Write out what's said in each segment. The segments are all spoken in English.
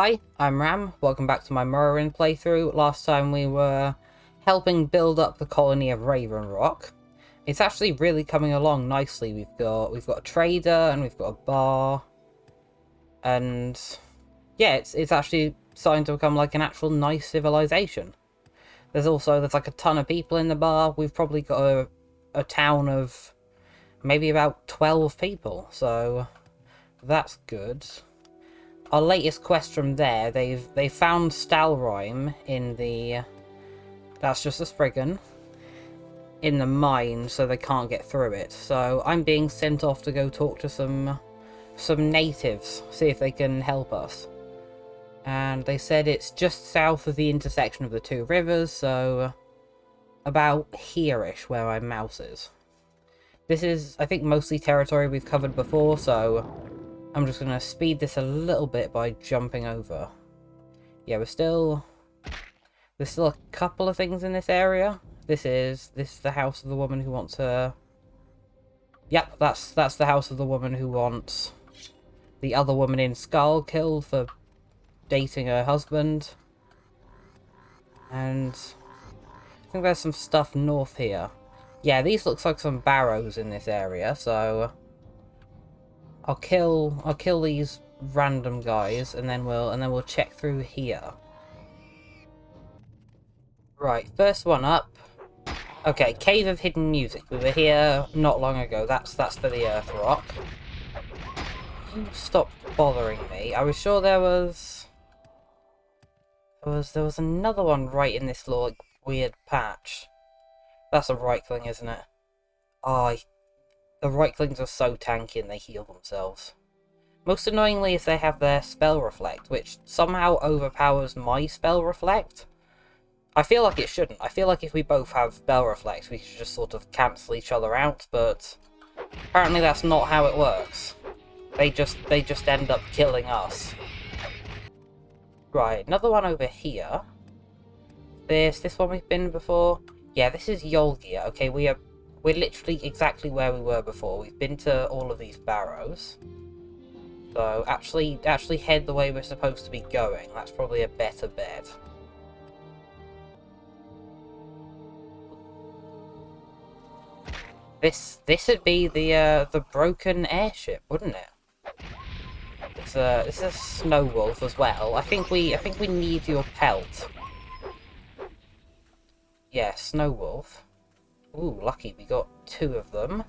Hi, I'm Ram. Welcome back to my Morrowind playthrough. Last time we were helping build up the colony of Raven Rock. It's actually really coming along nicely. We've got a trader and we've got a bar, and yeah, it's actually starting to become like an actual nice civilization. There's like a ton of people in the bar. We've probably got a town of maybe about 12 people, so that's good. Our latest quest from there, they found Stalrime in the... That's just a Spriggan. In the mine, so they can't get through it. So I'm being sent off to go talk to some natives, see if they can help us. And they said it's just south of the intersection of the two rivers, so about here-ish where my mouse is. This is, I think, mostly territory we've covered before, so I'm just going to speed this a little bit by jumping over. Yeah, there's still a couple of things in this area. This is the house of the woman who wants her... Yep, that's the house of the woman who wants the other woman in Skull killed for dating her husband. And I think there's some stuff north here. Yeah, these looks like some barrows in this area, so I'll kill these random guys, and then we'll check through here. Right, first one up. Okay, Cave of Hidden Music. We were here not long ago. That's for the Earth Rock. You stop bothering me. I was sure there was another one right in this little like, weird patch. That's a Reichling, isn't it? Oh, the Reichlings are so tanky and they heal themselves. Most annoyingly is they have their Spell Reflect, which somehow overpowers my Spell Reflect. I feel like it shouldn't. I feel like if we both have Spell Reflect, we should just sort of cancel each other out, but apparently that's not how it works. They just end up killing us. Right, another one over here. This one we've been before. Yeah, this is Yolgia. Okay, we're literally exactly where we were before. We've been to all of these barrows. So actually head the way we're supposed to be going. That's probably a better bet. This would be the broken airship, wouldn't it? It's a snow wolf as well. I think we need your pelt. Yeah, snow wolf. Ooh, lucky we got 2 of them.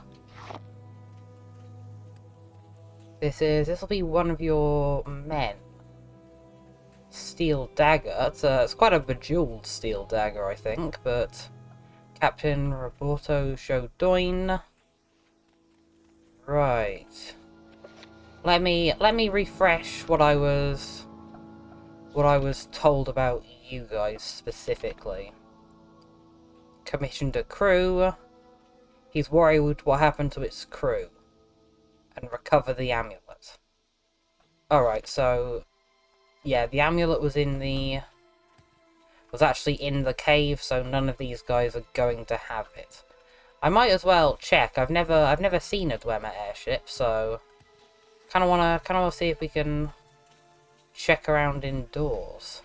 This'll be one of your men. Steel dagger. It's quite a bejeweled steel dagger, I think, but Captain Roberto Shodoin. Right. Let me refresh what I was told about you guys specifically. Commissioned a crew. He's worried what happened to its crew. And recover the amulet. Alright, so yeah, the amulet was actually in the cave, so none of these guys are going to have it. I might as well check. I've never seen a Dwemer airship, so kinda wanna see if we can check around indoors.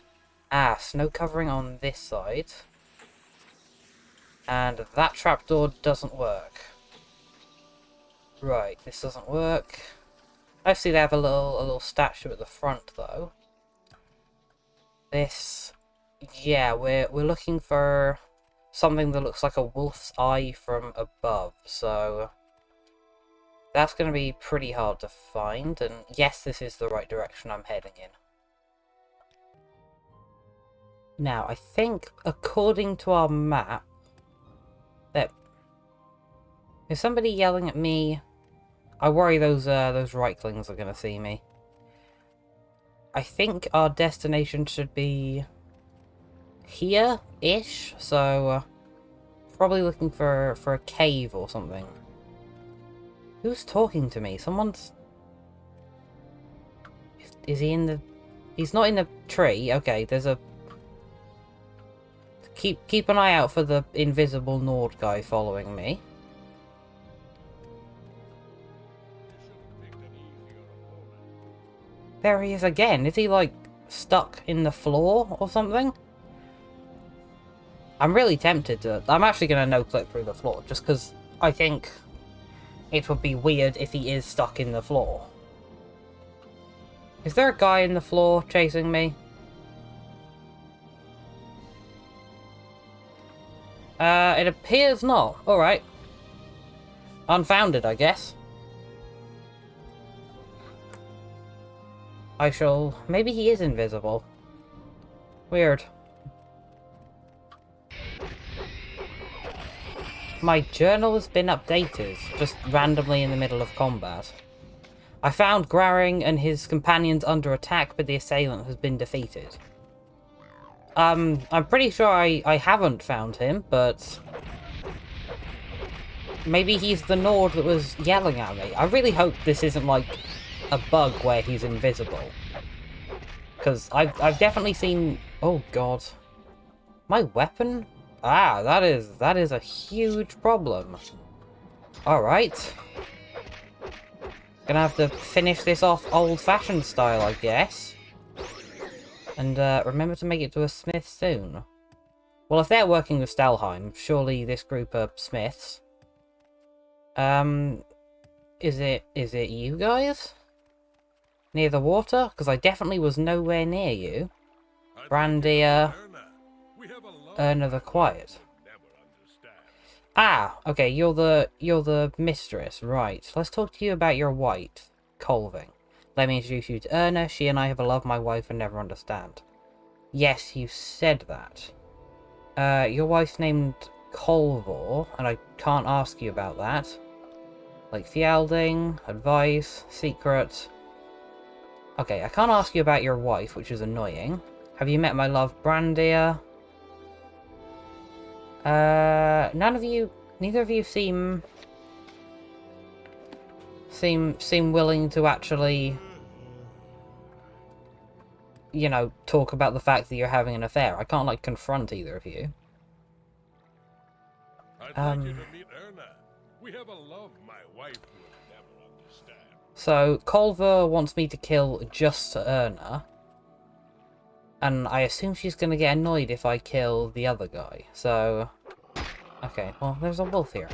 Ah, snow covering on this side. And that trapdoor doesn't work. Right, this doesn't work. I see they have a little statue at the front though. This, yeah, we're looking for something that looks like a wolf's eye from above, so that's going to be pretty hard to find, and yes, this is the right direction I'm heading in. Now, I think, according to our map, that... Is somebody yelling at me? I worry those Reiklings are going to see me. I think our destination should be here-ish, so probably looking for a cave or something. Who's talking to me? Someone's... Is he in the... He's not in the tree. Okay, there's a... Keep an eye out for the invisible Nord guy following me. There he is again. Is he like stuck in the floor or something. I'm really tempted to... I'm actually going to no-clip through the floor, just because I think it would be weird if he is stuck in the floor. Is there a guy in the floor chasing me? It appears not. Alright. Unfounded, I guess. I shall... Maybe he is invisible. Weird. My journal has been updated, just randomly in the middle of combat. I found Graring and his companions under attack, but the assailant has been defeated. I'm pretty sure I haven't found him, but... Maybe he's the Nord that was yelling at me. I really hope this isn't like a bug where he's invisible. Because I've definitely seen... Oh god. My weapon? Ah, that is a huge problem. Alright. Gonna have to finish this off old-fashioned style, I guess. And remember to make it to a smith soon. Well, if they're working with Solstheim, surely this group are smiths. Is it you guys? Near the water? Because I definitely was nowhere near you. Brandia... Urna the Quiet. Ah, okay, you're the mistress, right. Let's talk to you about your wife, Colving. Let me introduce you to Urna. She and I have loved my wife and never understand. Yes, you said that. Your wife's named Colvor, and I can't ask you about that. Like Fielding, advice, secret. Okay, I can't ask you about your wife, which is annoying. Have you met my love, Brandia? Neither of you seem willing to actually, you know, talk about the fact that you're having an affair. I can't, like, confront either of you. I'd like you to meet Urna. We have a love my wife would never understand. So, Colvor wants me to kill just Urna. And I assume she's going to get annoyed if I kill the other guy. So, okay, well, there's a wolf here.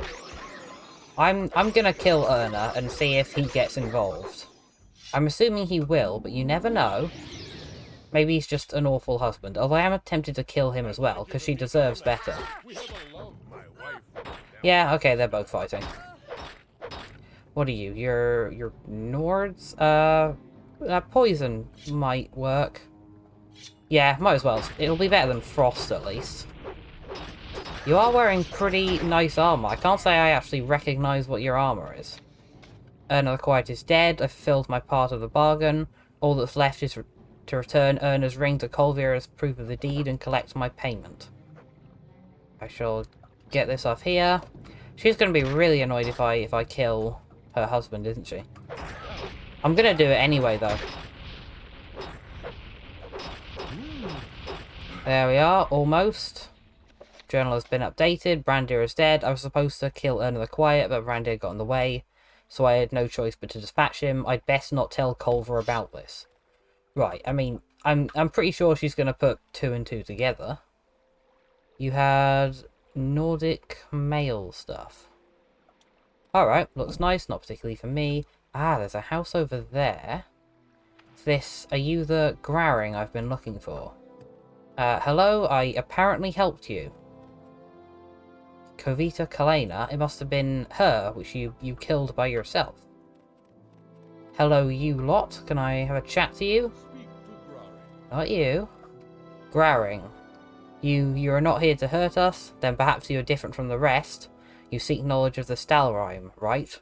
I'm going to kill Urna and see if he gets involved. I'm assuming he will, but you never know. Maybe he's just an awful husband. Although I am tempted to kill him as well, because she deserves better. Yeah, okay, they're both fighting. What are you? You're Nords? Poison might work. Yeah, might as well. It'll be better than frost, at least. You are wearing pretty nice armor. I can't say I actually recognize what your armor is. Urna the Quiet is dead. I've fulfilled my part of the bargain. All that's left is to return Urna's ring to Colvir as proof of the deed and collect my payment. I shall get this off here. She's going to be really annoyed if I kill her husband, isn't she? I'm going to do it anyway, though. There we are, almost. Journal has been updated. Brandir is dead. I was supposed to kill Urna the Quiet, but Brandir got in the way, so I had no choice but to dispatch him. I'd best not tell Colvor about this. Right, I mean, I'm pretty sure she's going to put 2 and 2 together. You had Nordic mail stuff. Alright, looks nice, not particularly for me. Ah, there's a house over there. Are you the Graring I've been looking for? Hello, I apparently helped you. Kovita Kalena, it must have been her, which you killed by yourself. Hello, you lot, can I have a chat to you? Not you. Graring. You are not here to hurt us, then perhaps you are different from the rest. You seek knowledge of the Stalrime, right?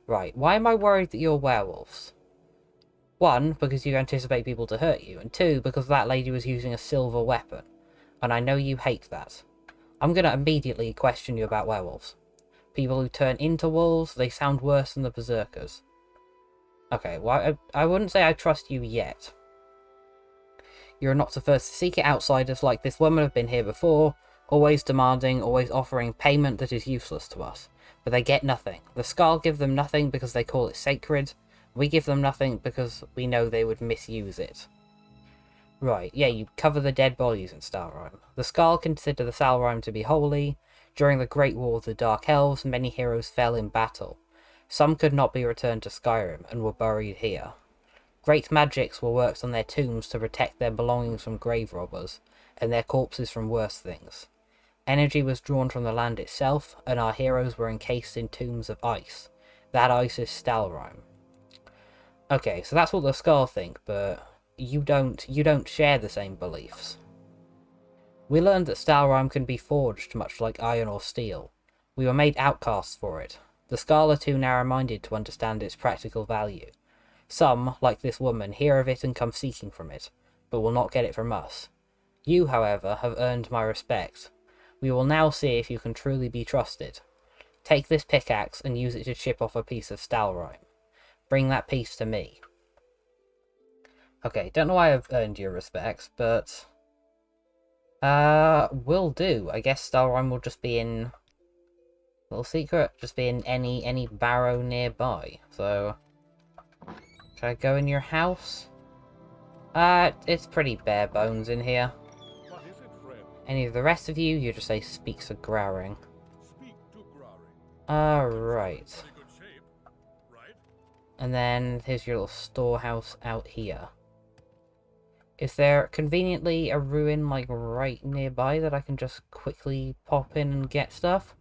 Right, why am I worried that you're werewolves? 1, because you anticipate people to hurt you, and 2, because that lady was using a silver weapon. And I know you hate that. I'm gonna immediately question you about werewolves. People who turn into wolves, they sound worse than the berserkers. Okay, well, I wouldn't say I trust you yet. You're not the first to seek it. Outsiders like this woman have been here before, always demanding, always offering payment that is useless to us. But they get nothing. The Skull give them nothing because they call it sacred. We give them nothing because we know they would misuse it. Right, yeah, you cover the dead bodies in Stalrime. The Skald consider the Stalrime to be holy. During the Great War of the Dark Elves, many heroes fell in battle. Some could not be returned to Skyrim, and were buried here. Great magics were worked on their tombs to protect their belongings from grave robbers, and their corpses from worse things. Energy was drawn from the land itself, and our heroes were encased in tombs of ice. That ice is Stalrime. Okay, so that's what the Skald think, but you don't share the same beliefs. We learned that Stalrime can be forged much like iron or steel. We were made outcasts for it. The Skald are too narrow-minded to understand its practical value. Some, like this woman, hear of it and come seeking from it, but will not get it from us. You, however, have earned my respect. We will now see if you can truly be trusted. Take this pickaxe and use it to chip off a piece of Stalrime. Bring that piece to me. Okay, don't know why I've earned your respects, but... will do. I guess Stalrime will just be in... Little secret, just be in any barrow nearby, so... Should I go in your house? It's pretty bare bones in here. What is it, friend? Any of the rest of you just say speaks of growling. Speak to Growling. Alright. Very good shape, right? And then here's your little storehouse out here. Is there conveniently a ruin, like, right nearby that I can just quickly pop in and get stuff?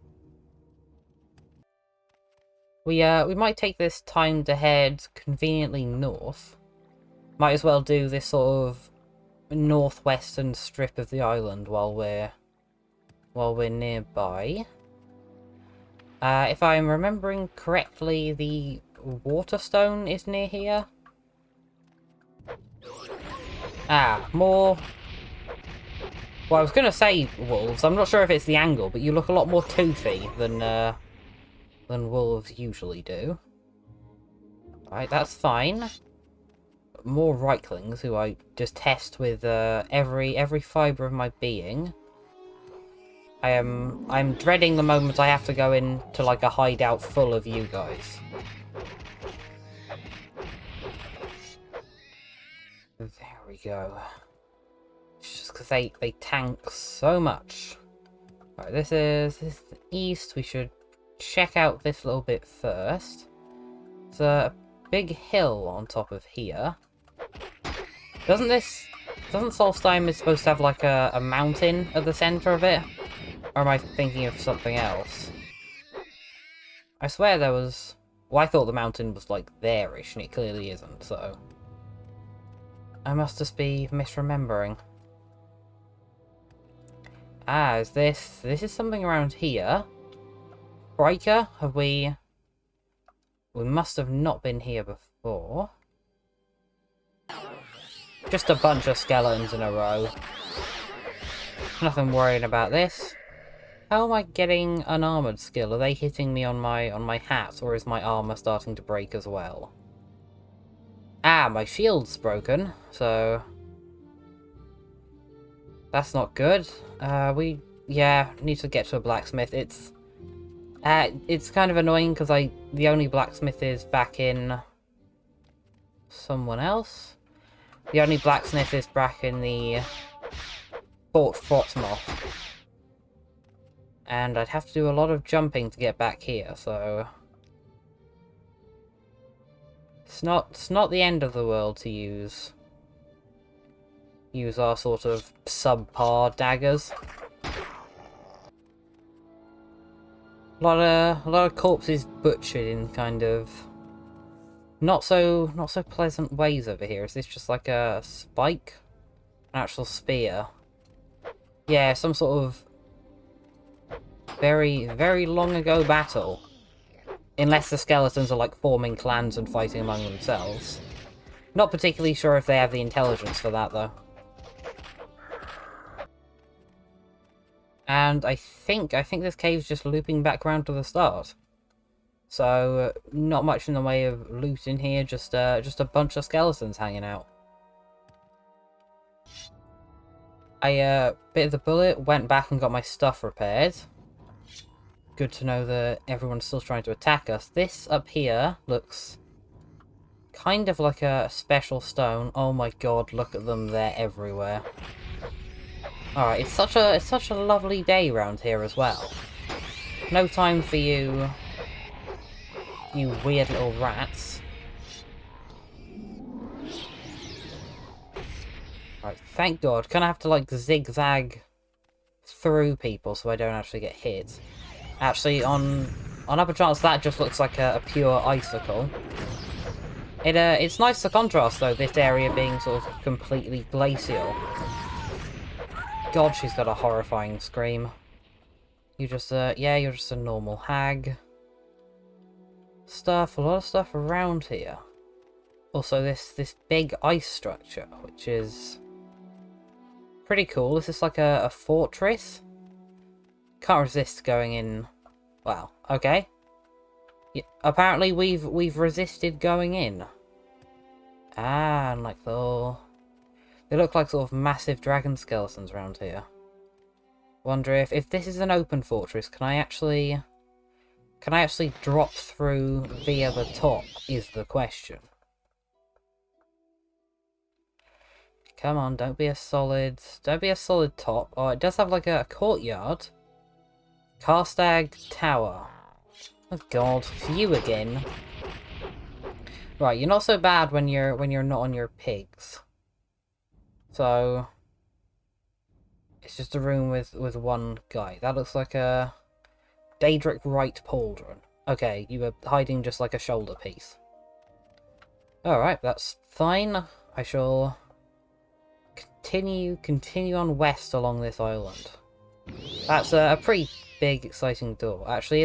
We might take this time to head conveniently north. Might as well do this sort of northwestern strip of the island while we're nearby. If I'm remembering correctly, the Waterstone is near here. Ah, more... Well, I was going to say wolves. I'm not sure if it's the angle, but you look a lot more toothy than wolves usually do. Right, that's fine. More Reiklings, who I just test with every fibre of my being. I'm dreading the moment I have to go into like a hideout full of you guys. There we go. It's just because they tank so much. Right, this is the east. We should check out this little bit first. There's a big hill on top of here. Doesn't Solstheim is supposed to have like a mountain at the center of it? Or am I thinking of something else? I swear there was... Well, I thought the mountain was like there-ish, and it clearly isn't, so... I must just be misremembering. Ah, is this... This is something around here. Breaker? Have we... We must have not been here before. Just a bunch of skeletons in a row. Nothing worrying about this. How am I getting an armoured skill? Are they hitting me on my hat, or is my armour starting to break as well? Ah, my shield's broken, so... That's not good. We need to get to a blacksmith. It's kind of annoying because the only blacksmith is back in someone else. The only blacksmith is back in the Fort Frotmoth. And I'd have to do a lot of jumping to get back here, so... It's not the end of the world to use our sort of subpar daggers. A lot of corpses butchered in kind of not so pleasant ways over here. Is this just like a spike? An actual spear? Yeah, some sort of very, very long ago battle. Unless the skeletons are like forming clans and fighting among themselves. Not particularly sure if they have the intelligence for that though. And I think this cave's just looping back around to the start. So, not much in the way of loot in here, just a bunch of skeletons hanging out. I bit the bullet, went back and got my stuff repaired. Good to know that everyone's still trying to attack us. This up here looks kind of like a special stone. Oh my god, look at them, they're everywhere. Alright, it's such a lovely day around here as well. No time for you weird little rats. Right, thank god. Kind of have to like zigzag through people so I don't actually get hit. Actually, on upper chance that just looks like a pure icicle. It's nice to contrast though, this area being sort of completely glacial. God, she's got a horrifying scream. You just yeah, you're just a normal hag. A lot of stuff around here. Also, this big ice structure, which is pretty cool. This is like a fortress. Can't resist going in. Wow. Okay. Yeah, apparently, we've resisted going in. Ah, and like little. They look like sort of massive dragon skeletons around here. Wonder if this is an open fortress, can I actually drop through via the top, is the question. Come on, don't be a solid top. Oh, it does have like a courtyard. Karstag Tower. Oh god, it's you again. Right, you're not so bad when you're not on your pigs. So it's just a room with one guy. That looks like a Daedric Right Pauldron. Okay, you were hiding just like a shoulder piece. Alright, that's fine. I shall continue on west along this island. That's a pretty big, exciting door. Actually,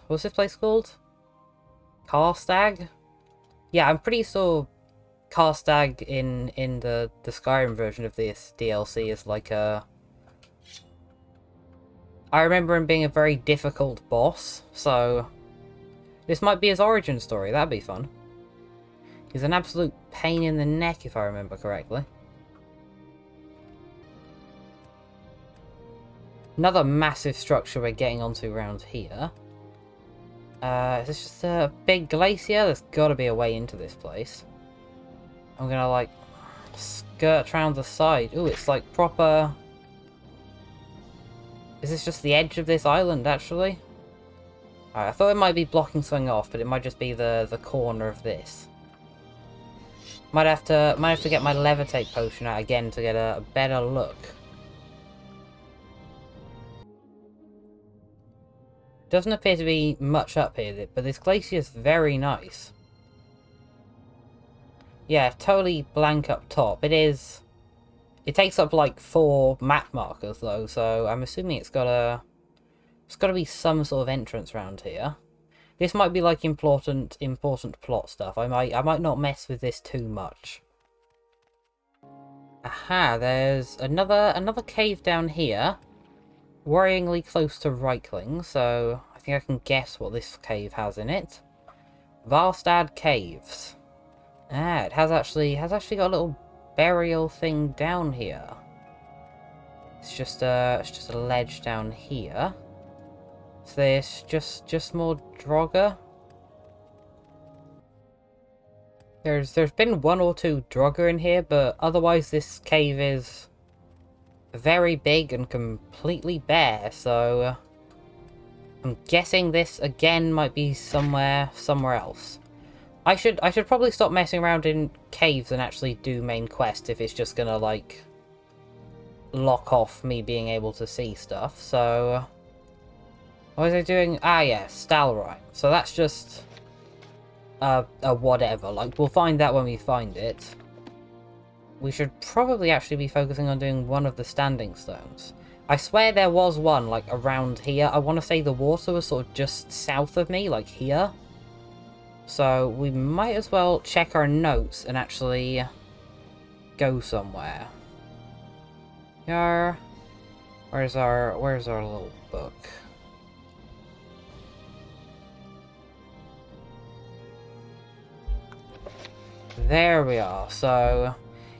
what's this place called? Karstag? Yeah, I'm pretty sure Karstag in the Skyrim version of this DLC is like a... I remember him being a very difficult boss, so this might be his origin story. That'd be fun. He's an absolute pain in the neck, if I remember correctly. Another massive structure we're getting onto around here. Is this just a big glacier? There's got to be a way into this place. I'm gonna, like, skirt around the side. Ooh, it's like proper... Is this just the edge of this island, actually? Alright, I thought it might be blocking something off, but it might just be the corner of this. Might have to get my levitate potion out again to get a better look. Doesn't appear to be much up here, but this glacier is very nice. Yeah, totally blank up top. It takes up like 4 map markers though, so I'm assuming it's got to be some sort of entrance around here. This might be like important plot stuff. I might not mess with this too much. Aha, there's another cave down here. Worryingly close to Reichling, so I think I can guess what this cave has in it. Varstad Caves. Ah, it has actually got a little burial thing down here. It's just a ledge down here. Is this just more Draugr? There's been 1 or 2 Draugr in here, but otherwise this cave is very big and completely bare, so I'm guessing this again might be somewhere else. I should probably stop messing around in caves and actually do main quest if it's just gonna like lock off me being able to see stuff. So what was I doing? Ah yeah, Stalrite. So that's just a whatever. Like we'll find that when we find it. We should probably actually be focusing on doing one of the standing stones. I swear there was one, like, around here. I want to say the water was sort of just south of me, like here. So we might as well check our notes and actually go somewhere. Where's our little book? There we are. So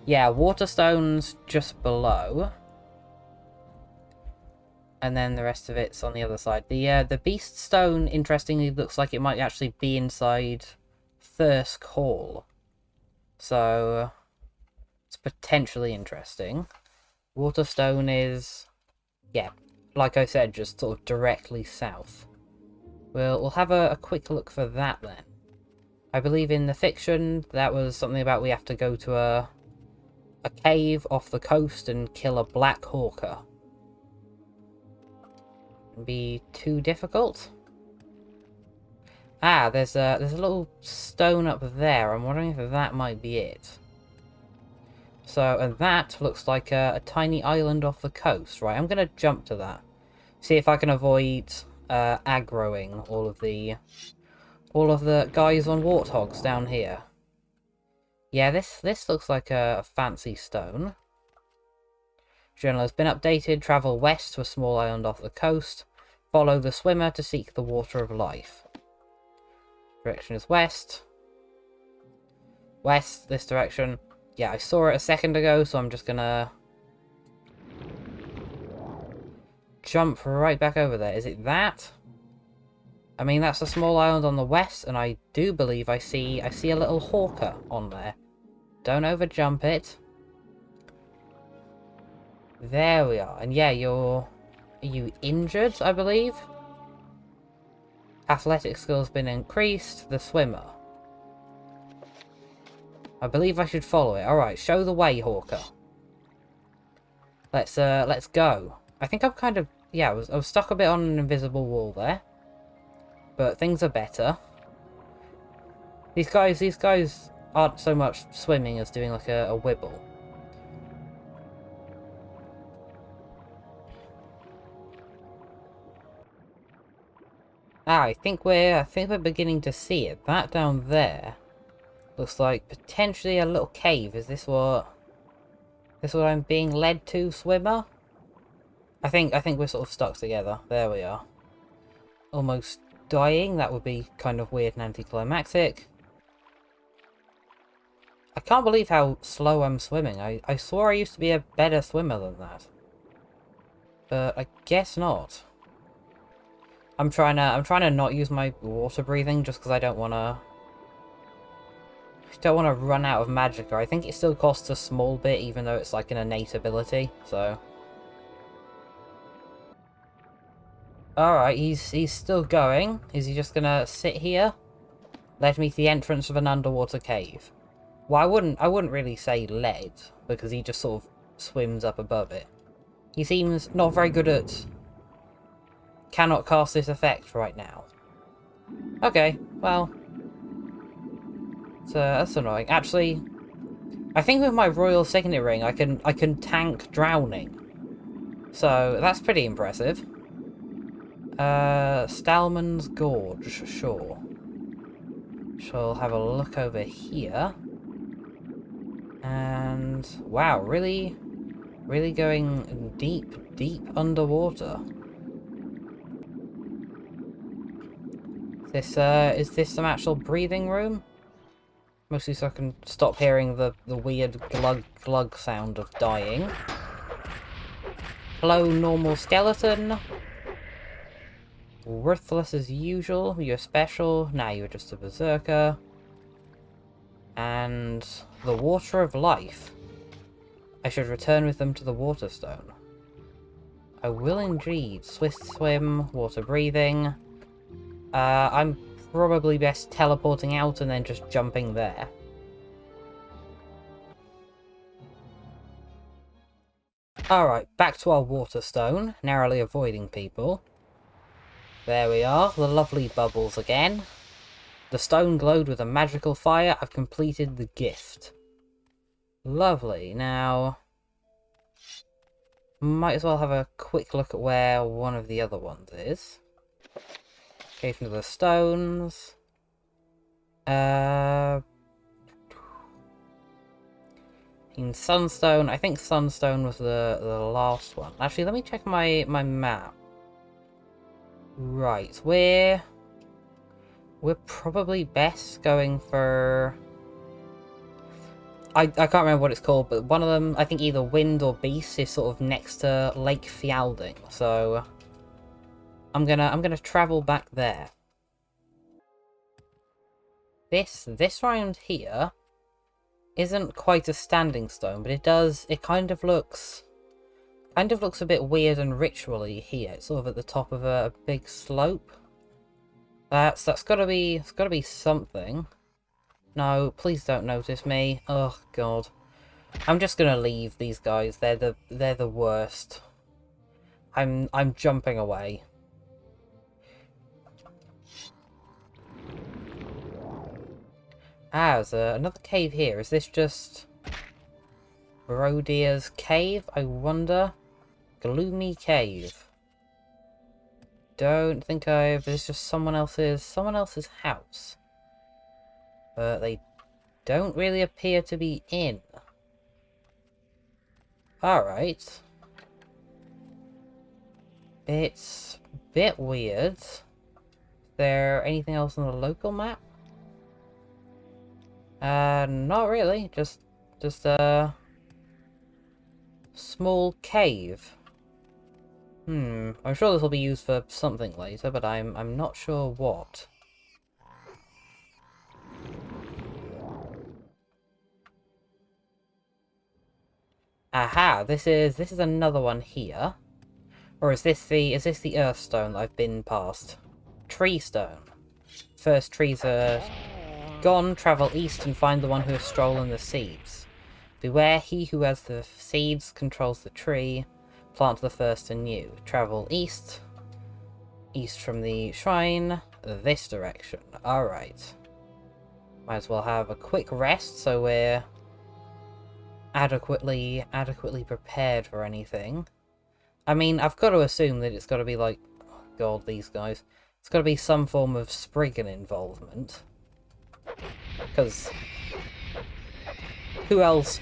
yeah, Waterstone's just below. And then the rest of it's on the other side. The Beast Stone, interestingly, looks like it might actually be inside Thirsk Hall. So it's potentially interesting. Waterstone is, yeah, like I said, just sort of directly south. We'll have a quick look for that then. I believe in the fiction that was something about we have to go to a cave off the coast and kill a black hawker. Be too difficult? Ah, there's a little stone up there. I'm wondering if that might be it. So, and that looks like a tiny island off the coast. Right, I'm gonna jump to that. See if I can avoid aggroing all of the guys on warthogs down here. Yeah, this looks like a fancy stone. Journal has been updated. Travel west to a small island off the coast. Follow the swimmer to seek the water of life. Direction is west. West, this direction. Yeah, I saw it a second ago, so I'm just gonna jump right back over there. Is it that? I mean, that's a small island on the west, and I do believe I see a little hawker on there. Don't overjump it. There we are. And yeah, are you injured, I believe? Athletic skills been increased. The swimmer. I believe I should follow it. Alright, show the way, hawker. Let's go. I think I'm kind of, yeah, I was stuck a bit on an invisible wall there. But things are better. These guys aren't so much swimming as doing like a wibble. Ah, I think we're beginning to see it. That down there looks like potentially a little cave. Is this what I'm being led to, swimmer? I think we're sort of stuck together. There we are. Almost dying. That would be kind of weird and anticlimactic. I can't believe how slow I'm swimming. I swore I used to be a better swimmer than that. But I guess not. I'm trying to not use my water breathing just because I don't want to run out of Magicka. I think it still costs a small bit, even though it's like an innate ability. So, all right, he's still going. Is he just gonna sit here? Led me to the entrance of an underwater cave. Well, I wouldn't really say led because he just sort of swims up above it. He seems not very good at. Cannot cast this effect right now. Okay, well, that's annoying. Actually, I think with my Royal Signet Ring, I can tank drowning. So that's pretty impressive. Stallman's Gorge, sure. Shall have a look over here. And wow, really going deep underwater. Is this some actual breathing room? Mostly so I can stop hearing the weird glug sound of dying. Hello, normal skeleton. Worthless as usual. You're special. Now you're just a berserker. And the water of life. I should return with them to the Waterstone. I will indeed. Swift swim, water breathing. I'm probably best teleporting out and then just jumping there. Alright, back to our Waterstone, narrowly avoiding people. There we are, the lovely bubbles again. The stone glowed with a magical fire. I've completed the gift. Lovely. Now, might as well have a quick look at where one of the other ones is. Occasion of the stones. In Sunstone, I think Sunstone was the last one. Actually, let me check my map. Right, we're probably best going for. I can't remember what it's called, but one of them, I think either Wind or Beast, is sort of next to Lake Fjalding. So I'm gonna travel back there. This round here isn't quite a standing stone, but it kind of looks a bit weird and ritually here. It's sort of at the top of a big slope. That's gotta be something. No, please don't notice me. Oh god. I'm just gonna leave these guys. They're the worst. I'm jumping away. Ah, there's another cave here. Is this just Brodir's cave, I wonder? Gloomy cave. Don't think it's just someone else's house. But they don't really appear to be in. Alright. It's a bit weird. Is there anything else on the local map? Not really. Just a small cave. I'm sure this will be used for something later, but I'm not sure what. Aha, this is another one here. Or is this the Earthstone that I've been past? Tree stone. First trees are gone, travel east and find the one who has stolen the seeds. Beware, he who has the seeds controls the tree. Plant the first anew. Travel east. East from the shrine. This direction. Alright. Might as well have a quick rest so we're adequately prepared for anything. I mean, I've got to assume that it's got to be like... Oh god, these guys. It's got to be some form of Spriggan involvement. Because... Who else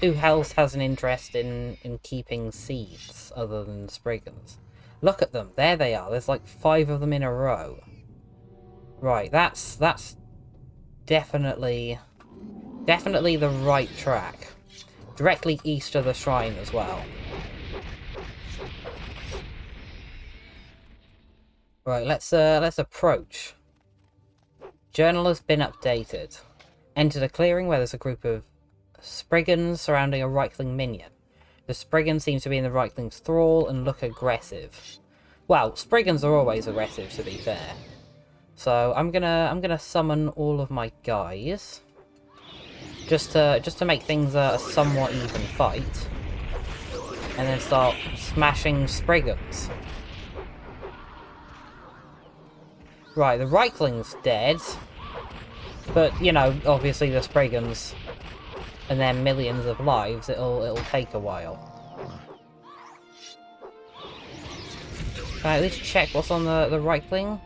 has an interest in keeping seeds other than Spriggans? Look at them. There they are. There's like 5 of them in a row. Right, that's definitely the right track. Directly east of the shrine as well. Right, let's approach. Journal has been updated. Entered a clearing where there's a group of Spriggans surrounding a Reichling minion. The Spriggans seem to be in the Reichling's thrall and look aggressive. Well, Spriggans are always aggressive, to be fair. So I'm gonna summon all of my guys, just to make things a somewhat even fight, and then start smashing Spriggans. Right, the Reichling's dead, but you know, obviously the Spriggans and their millions of lives, it'll take a while. Right, let's check what's on the Reichling.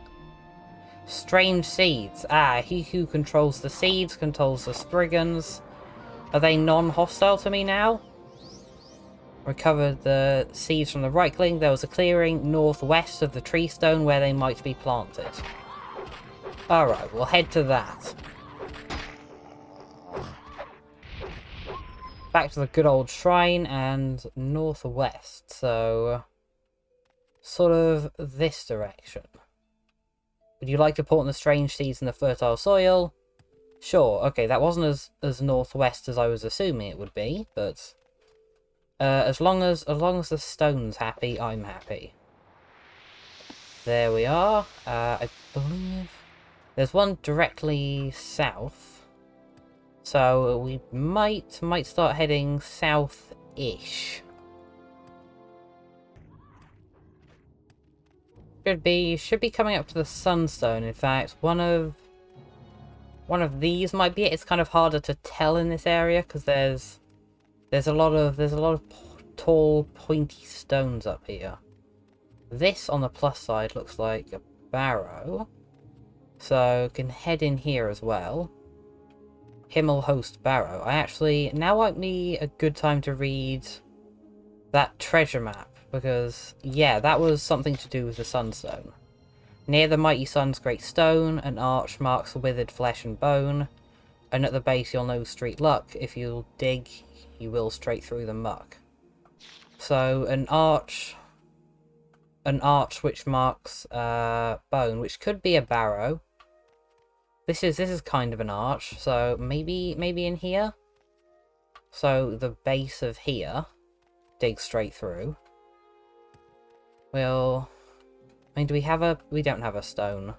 Strange seeds. Ah, he who controls the seeds controls the Spriggans. Are they non-hostile to me now? Recovered the seeds from the Reichling. There was a clearing northwest of the tree stone where they might be planted. Alright, we'll head to that. Back to the good old shrine and northwest, so sort of this direction. Would you like to plant the strange seeds in the fertile soil? Sure, okay, that wasn't as northwest as I was assuming it would be, but as long as the stone's happy, I'm happy. There we are. I believe there's one directly south. So we might start heading south-ish. Should be coming up to the Sunstone. In fact, one of these might be it. It's kind of harder to tell in this area because there's a lot of tall, pointy stones up here. This on the plus side looks like a barrow, so can head in here as well. Himmelhost Barrow. Now might be a good time to read that treasure map, because, yeah, that was something to do with the Sunstone. Near the mighty sun's great stone, an arch marks the withered flesh and bone, and at the base you'll know street luck. If you'll dig, you will straight through the muck. So, an arch which marks bone, which could be a barrow. This is kind of an arch, so maybe in here? So the base of here, dig straight through. We'll... I mean, do we have a... We don't have a stone.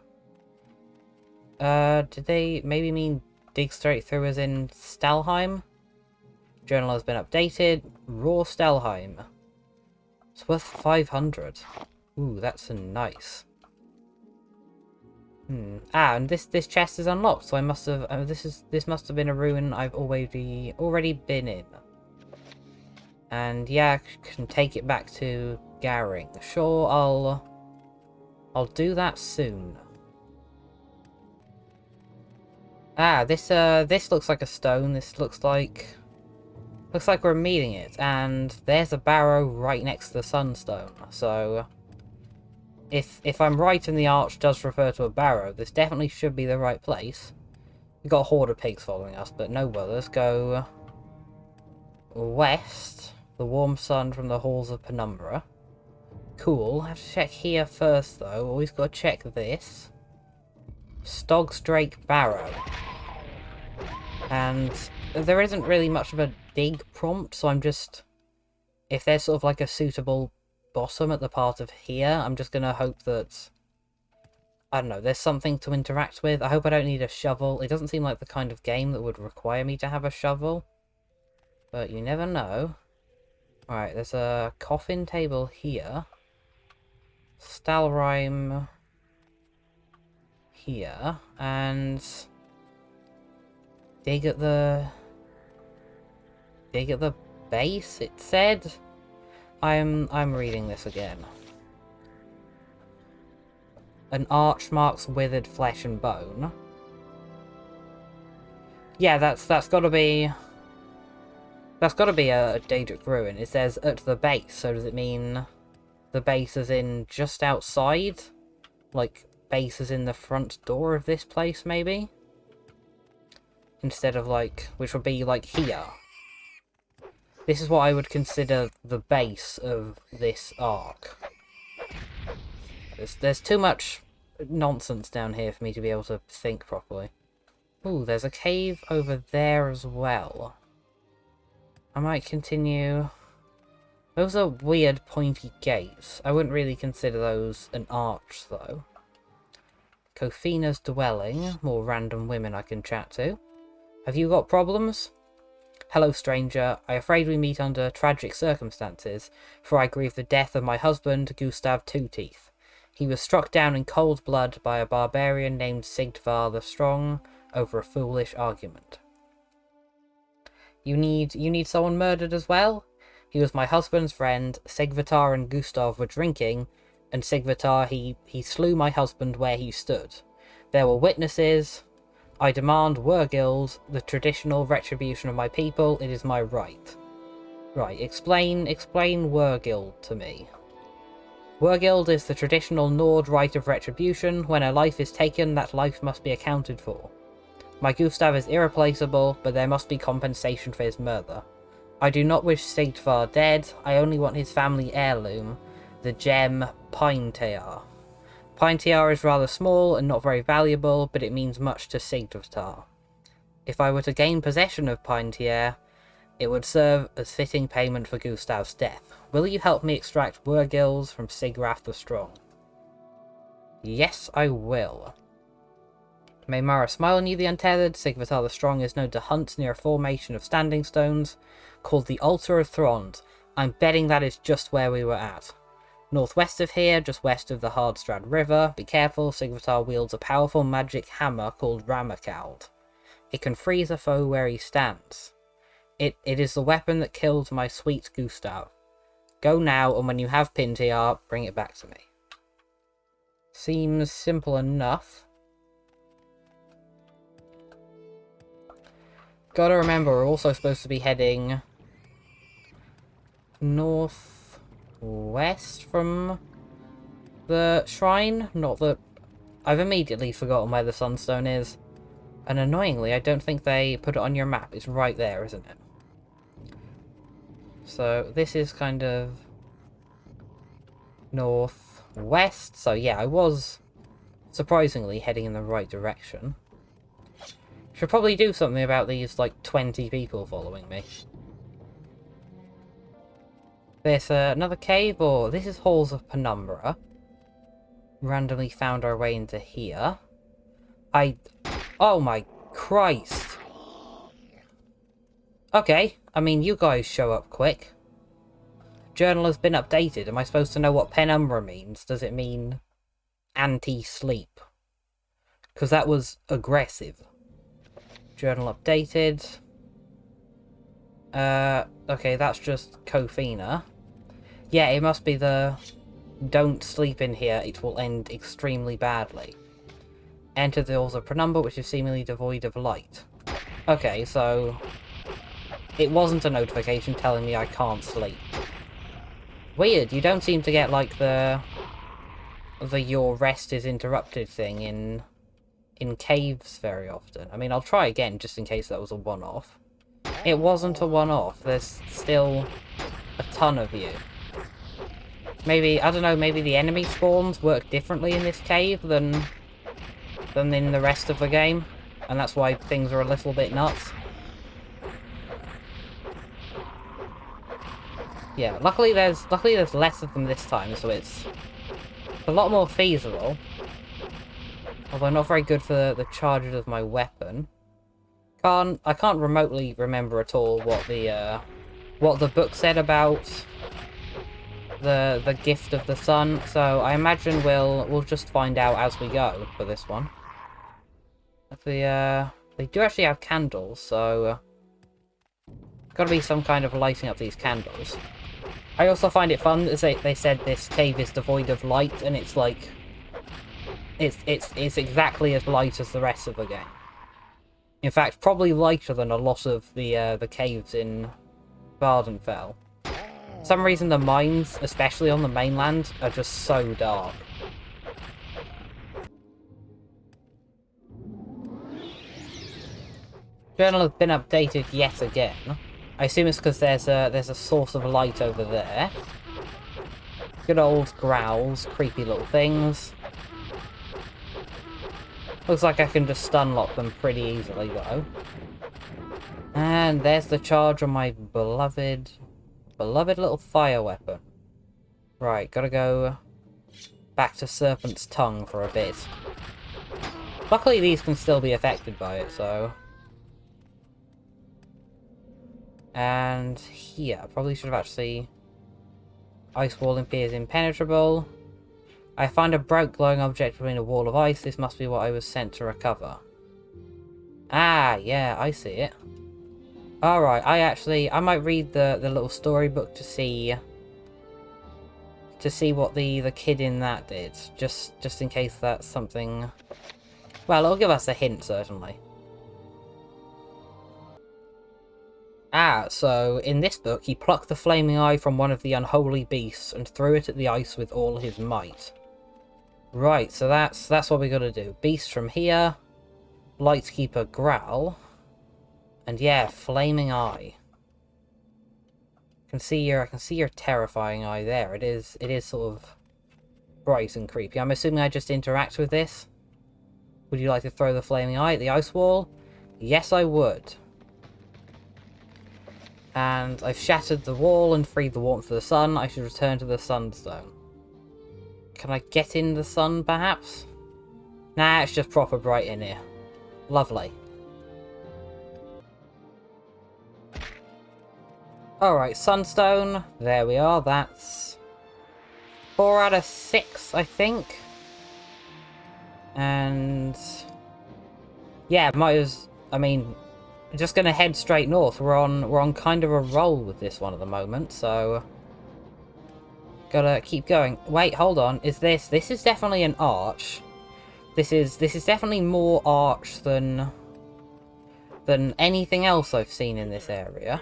Did they maybe mean dig straight through as in Stalheim? Journal has been updated. Raw Stalheim. It's worth 500. Ooh, that's nice. Ah, and this chest is unlocked, so I must have... this must have been a ruin I've already been in. And yeah, I can take it back to Garing. Sure, I'll do that soon. Ah, this looks like a stone. This looks like we're meeting it, and there's a barrow right next to the Sunstone. So if I'm right and the arch does refer to a barrow, this definitely should be the right place. We've got a horde of pigs following us, but no bother. Let's go west. The warm sun from the halls of Penumbra. Cool. I have to check here first, though. Always got to check this. Stog's Drake Barrow. And there isn't really much of a dig prompt, so I'm just... If there's sort of like a suitable bottom at the part of here, I'm just going to hope that... I don't know, there's something to interact with. I hope I don't need a shovel. It doesn't seem like the kind of game that would require me to have a shovel. But you never know. Alright, there's a coffin table here. Stalheim here. And... Dig at the base, it said? I'm reading this again. An arch marks withered flesh and bone. Yeah, that's gotta be... That's gotta be a Daedric ruin. It says at the base, so does it mean the base is in just outside? Like, base is in the front door of this place, maybe? Instead of, like, which would be, like, here. This is what I would consider the base of this arc. There's too much nonsense down here for me to be able to think properly. Ooh, there's a cave over there as well. I might continue... Those are weird pointy gates. I wouldn't really consider those an arch, though. Kofina's dwelling. More random women I can chat to. Have you got problems? Hello, stranger. I'm afraid we meet under tragic circumstances, for I grieve the death of my husband, Gustav Two-Teeth. He was struck down in cold blood by a barbarian named Sigtvar the Strong over a foolish argument. You need someone murdered as well? He was my husband's friend. Sigvatar and Gustav were drinking, and Sigvatar, he slew my husband where he stood. There were witnesses. I demand Wergild, the traditional retribution of my people. It is my right. Right, explain Wergild to me. Wergild is the traditional Nord right of retribution. When a life is taken, that life must be accounted for. My Gustav is irreplaceable, but there must be compensation for his murder. I do not wish Sigtvar dead. I only want his family heirloom, the gem Pine Tear. Pine Tear is rather small and not very valuable, but it means much to Sigtvar. If I were to gain possession of Pine Tear, it would serve as fitting payment for Gustav's death. Will you help me extract Wergils from Sigrath the Strong? Yes, I will. May Mara smile on you, the Untethered. Sigvatar the Strong is known to hunt near a formation of standing stones called the Altar of Thrond. I'm betting that is just where we were at. Northwest of here, just west of the Hardstrad River. Be careful, Sigvatar wields a powerful magic hammer called Ramakald. It can freeze a foe where he stands. It is the weapon that killed my sweet Gustav. Go now, and when you have Pintiar, bring it back to me. Seems simple enough. Gotta remember, we're also supposed to be heading northwest from the shrine. Not that... I've immediately forgotten where the Sunstone is. And annoyingly, I don't think they put it on your map. It's right there, isn't it? So, this is kind of northwest. So yeah, I was surprisingly heading in the right direction. Should probably do something about these, like, 20 people following me. There's another cave, or this is Halls of Penumbra. Randomly found our way into here. Oh my Christ. Okay, I mean, you guys show up quick. Journal has been updated. Am I supposed to know what Penumbra means? Does it mean anti-sleep? Because that was aggressive. Journal updated. Okay, that's just Kofina. Yeah, it must be the don't sleep in here, it will end extremely badly. Enter the Halls of Penumbra, which is seemingly devoid of light. Okay, so it wasn't a notification telling me I can't sleep. Weird, you don't seem to get like the your rest is interrupted thing in caves very often. I mean, I'll try again just in case that was a one-off. It wasn't a one-off. There's still a ton of you. Maybe, I don't know, maybe the enemy spawns work differently in this cave than in the rest of the game, and that's why things are a little bit nuts. Yeah, luckily there's less of them this time, so it's a lot more feasible. Although not very good for the charges of my weapon. I can't remotely remember at all what the book said about the gift of the sun, so I imagine we'll just find out as we go for this one. They do actually have candles, so gotta be some kind of lighting up these candles. I also find it fun that they said this cave is devoid of light, and it's like it's exactly as light as the rest of the game. In fact, probably lighter than a lot of the caves in Vardenfell. For some reason the mines, especially on the mainland, are just so dark. Journal has been updated yet again. I assume it's because there's a source of light over there. Good old growls, creepy little things. Looks like I can just stun lock them pretty easily though. And there's the charge on my beloved little fire weapon. Right, gotta go back to Serpent's Tongue for a bit. Luckily these can still be affected by it, so... And here, probably should have actually... Ice wall appears impenetrable. I find a bright glowing object between a wall of ice. This must be what I was sent to recover. Ah, yeah, I see it. Alright, I might read the little storybook to see what the kid in that did. Just in case that's something... Well, it'll give us a hint, certainly. Ah, so in this book, he plucked the flaming eye from one of the unholy beasts and threw it at the ice with all his might. Right, so that's what we gotta do. Beast from here, Lightkeeper growl, and yeah, flaming eye. I can see your terrifying eye there. It is sort of bright and creepy. I'm assuming I just interact with this. Would you like to throw the flaming eye at the ice wall? Yes, I would. And I've shattered the wall and freed the warmth of the sun. I should return to the Sunstone. Can I get in the sun, perhaps? Nah, it's just proper bright in here. Lovely. Alright, Sunstone. There we are. That's 4 out of 6, I think. And... yeah, I mean... just gonna head straight north. We're on kind of a roll with this one at the moment, so gotta keep going. Wait, hold on. This is definitely an arch. This is definitely more arch than anything else I've seen in this area.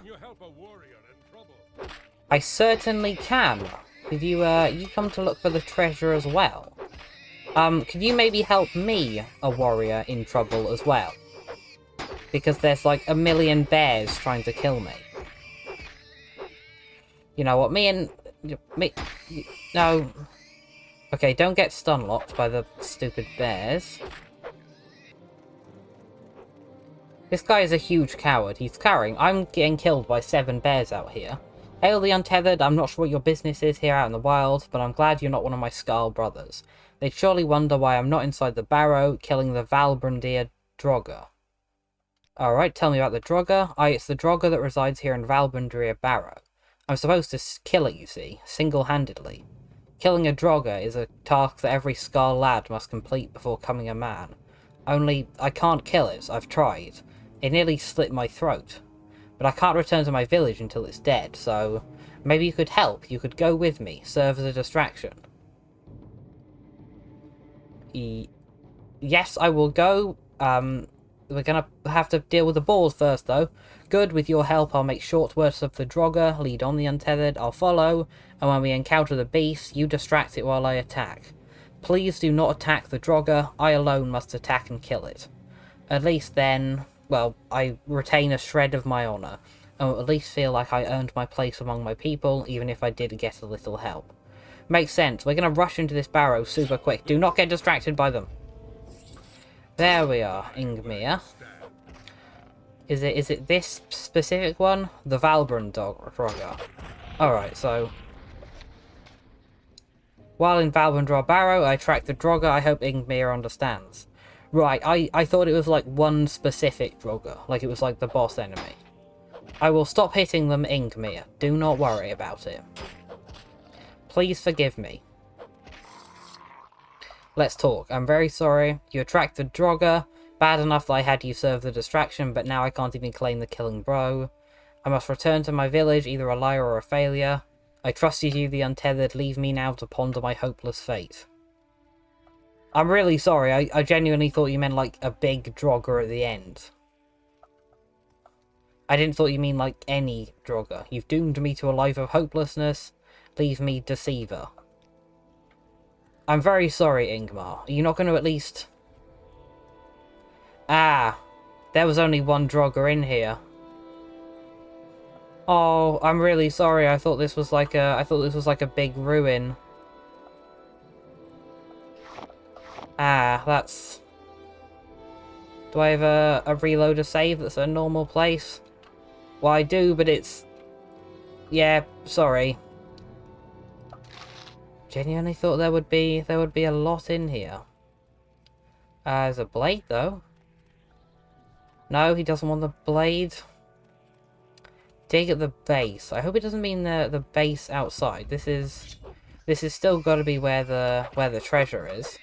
I certainly can. Did you come to look for the treasure as well? Could you maybe help me, a warrior in trouble as well? Because there's like a million bears trying to kill me. You know what, no. Okay, don't get stun locked by the stupid bears. This guy is a huge coward. He's carrying... I'm getting killed by 7 bears out here. Hail the Untethered, I'm not sure what your business is here out in the wild, but I'm glad you're not one of my Skarl brothers. They'd surely wonder why I'm not inside the barrow, killing the Valbrandir Draugr. Alright, tell me about the Draugr. It's the Draugr that resides here in Valbrandir Barrow. I'm supposed to kill it, you see, single-handedly. Killing a Draugr is a task that every Skarl lad must complete before becoming a man. Only, I can't kill it, I've tried. It nearly slit my throat. But I can't return to my village until it's dead, so maybe you could help. You could go with me, serve as a distraction. Yes, I will go. We're gonna have to deal with the balls first, though. Good, with your help, I'll make short works of the Draugr, lead on the Untethered, I'll follow, and when we encounter the beast, you distract it while I attack. Please do not attack the Draugr, I alone must attack and kill it. At least then, well, I retain a shred of my honour, and will at least feel like I earned my place among my people, even if I did get a little help. Makes sense, we're gonna rush into this barrow super quick, do not get distracted by them. There we are, Ingmir. Is it this specific one? The Draugr. Alright, so while in Valbrandir Barrow, I tracked the Draugr. I hope Ingmir understands. Right, I thought it was like one specific Draugr, like it was like the boss enemy. I will stop hitting them, Ingmir. Do not worry about it. Please forgive me. Let's talk. I'm very sorry. You attracted Draugr. Bad enough that I had you serve the distraction, but now I can't even claim the killing blow. I must return to my village, either a liar or a failure. I trusted you, the Untethered. Leave me now to ponder my hopeless fate. I'm really sorry. I genuinely thought you meant like a big Draugr at the end. I didn't thought you mean like any Draugr. You've doomed me to a life of hopelessness. Leave me, deceiver. I'm very sorry, Ingmar. Are you not going to at least... Ah, there was only one Draugr in here. Oh, I'm really sorry. I thought this was like a big ruin. Ah, that's... Do I have a reloader save that's a normal place? Well, I do, but it's... Yeah, sorry. Genuinely thought there would be a lot in here. There's a blade, though. No, he doesn't want the blade. Dig at the base. I hope it doesn't mean the base outside. This is still got to be where the treasure is.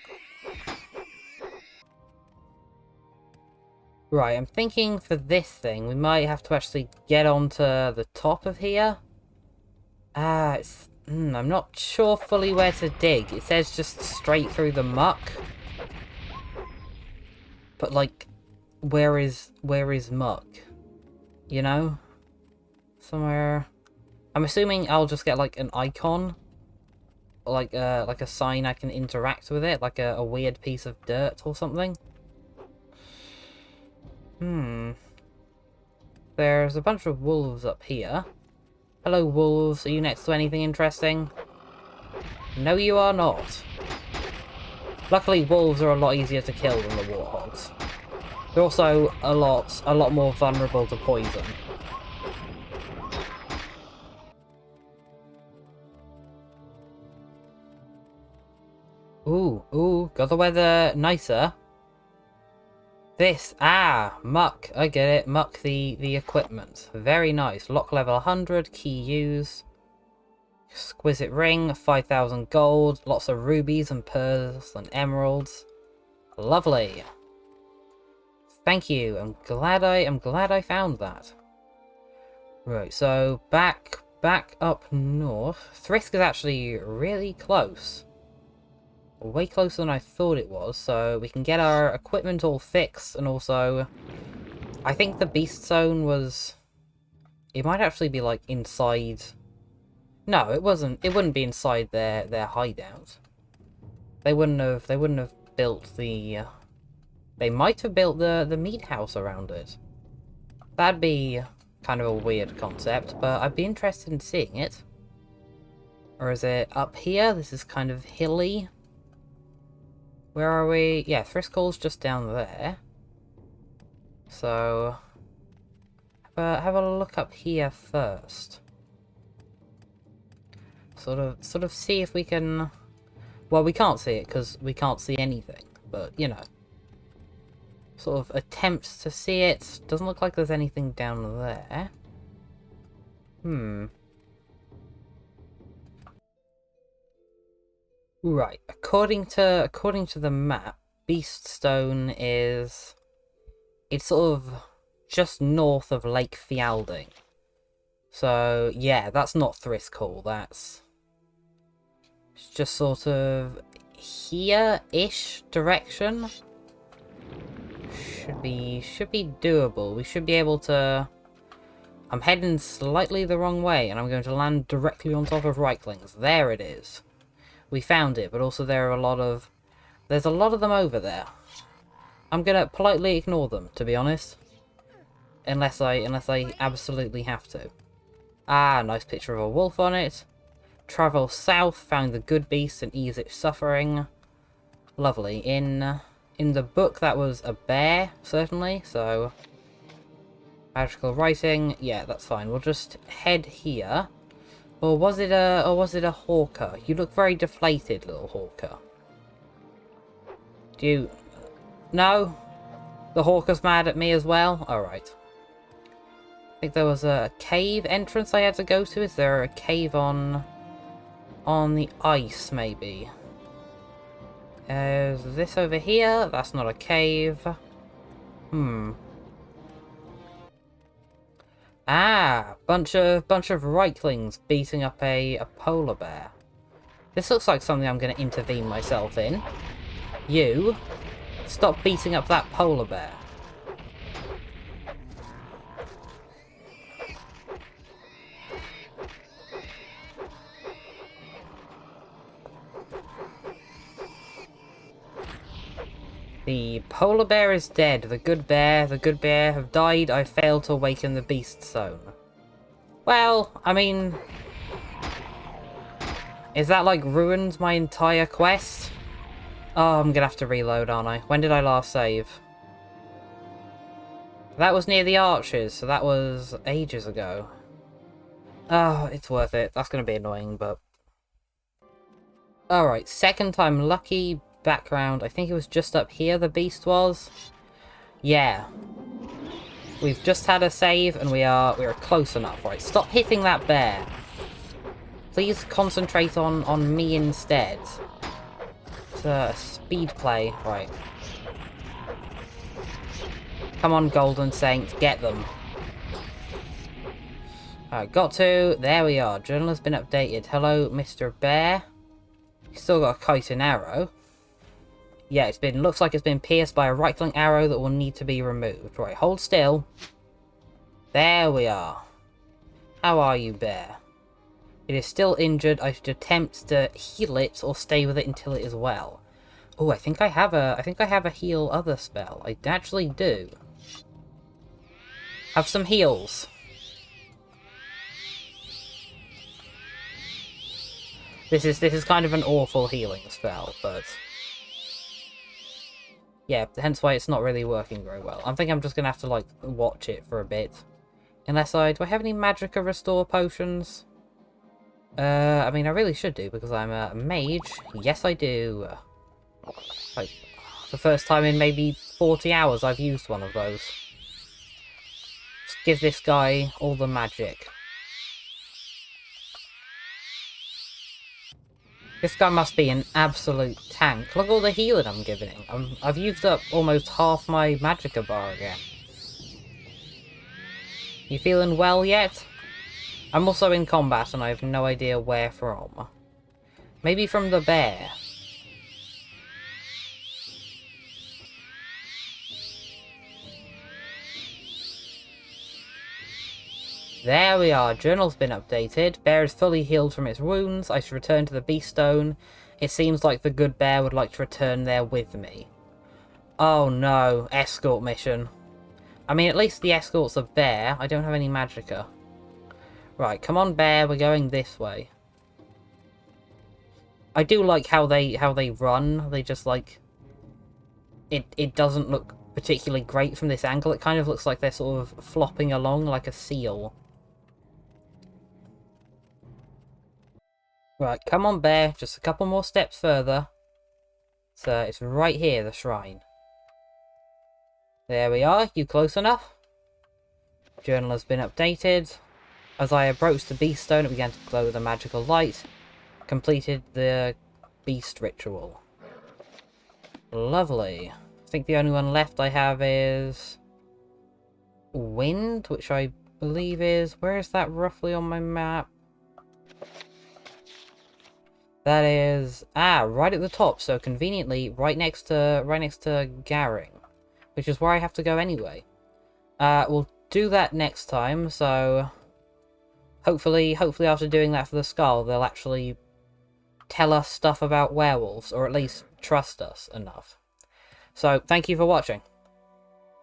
Right, I'm thinking for this thing, we might have to actually get onto the top of here. I'm not sure fully where to dig. It says just straight through the muck. But, like, where is muck? You know? Somewhere... I'm assuming I'll just get, like, an icon. Like a sign I can interact with it. Like a weird piece of dirt or something. There's a bunch of wolves up here. Hello, wolves. Are you next to anything interesting? No, you are not. Luckily, wolves are a lot easier to kill than the warthogs. They're also a lot more vulnerable to poison. Ooh, got the weather nicer. This, muck, I get it, muck the equipment. Very nice. Lock level 100, key use. Exquisite ring, 5,000 gold, lots of rubies and pearls and emeralds. Lovely. Thank you. I'm glad I found that. Right, so back up north. Thrisk is actually really close. Way closer than I thought it was, so we can get our equipment all fixed, and also I think the beast zone was... It might actually be like inside... No, it wouldn't be inside their hideout. They wouldn't have built the... They might have built the meat house around it. That'd be kind of a weird concept, but I'd be interested in seeing it. Or is it up here? This is kind of hilly. Where are we? Yeah, Thriskull's just down there. So, have a look up here first. Sort of see if we can... Well, we can't see it because we can't see anything, but, you know. Sort of attempts to see it. Doesn't look like there's anything down there. Right, according to the map, Beast Stone is... It's sort of just north of Lake Fialding. So, yeah, that's not Thriskall, that's... It's just sort of here-ish direction. Should be doable. We should be able to... I'm heading slightly the wrong way, and I'm going to land directly on top of Reiklings. There it is. We found it, but also there are a lot of... There's a lot of them over there. I'm gonna politely ignore them, to be honest. Unless I absolutely have to. Ah, nice picture of a wolf on it. Travel south, found the good beast and ease its suffering. Lovely. In the book, that was a bear, certainly, so... Magical writing, yeah, that's fine. We'll just head here. Or was it a hawker? You look very deflated, little hawker. Do you... No? The hawker's mad at me as well? Alright. I think there was a cave entrance I had to go to. Is there a cave on the ice, maybe? Is this over here? That's not a cave. Ah, bunch of Reiklings beating up a polar bear. This looks like something I'm going to intervene myself in. You, stop beating up that polar bear. The polar bear is dead. The good bear have died. I failed to awaken the beast zone. Well, I mean... Is that, like, ruined my entire quest? Oh, I'm gonna have to reload, aren't I? When did I last save? That was near the arches, so that was ages ago. Oh, it's worth it. That's gonna be annoying, but... Alright, second time lucky. Background. I think it was just up here the beast was. Yeah. We've just had a save and we're close enough. Right, stop hitting that bear. Please concentrate on me instead. It's a speed play. Right. Come on, Golden Saint, get them. Alright, got to. There we are. Journal has been updated. Hello, Mr. Bear. Still got a kite and arrow. Yeah, looks like it's been pierced by a Reikling arrow that will need to be removed. Right, hold still. There we are. How are you, bear? It is still injured. I should attempt to heal it or stay with it until it is well. Oh, I think I have a heal other spell. I actually do. Have some heals. This is kind of an awful healing spell, but... Yeah, hence why it's not really working very well. I think I'm just going to have to, like, watch it for a bit. Unless do I have any Magicka restore potions? I mean, I really should do, because I'm a mage. Yes, I do. Like, the first time in maybe 40 hours I've used one of those. Just give this guy all the magic. This guy must be an absolute tank. Look at all the healing I'm giving him. I've used up almost half my Magicka bar again. You feeling well yet? I'm also in combat and I have no idea where from. Maybe from the bear. There we are, journal's been updated. Bear is fully healed from its wounds. I should return to the Beast Stone. It seems like the good bear would like to return there with me. Oh no, escort mission. I mean, at least the escort's a bear. I don't have any Magicka. Right, come on bear, we're going this way. I do like how they run. They just like... It doesn't look particularly great from this angle. It kind of looks like they're sort of flopping along like a seal. Right, come on, bear. Just a couple more steps further. So it's right here, the shrine. There we are. You close enough? Journal has been updated. As I approached the beast stone, it began to glow with a magical light. Completed the beast ritual. Lovely. I think the only one left I have is wind, which I believe is... Where is that roughly on my map? That is... right at the top, so conveniently right next to Garing, which is where I have to go anyway. We'll do that next time, so hopefully after doing that for the skull, they'll actually tell us stuff about werewolves, or at least trust us enough. So, thank you for watching.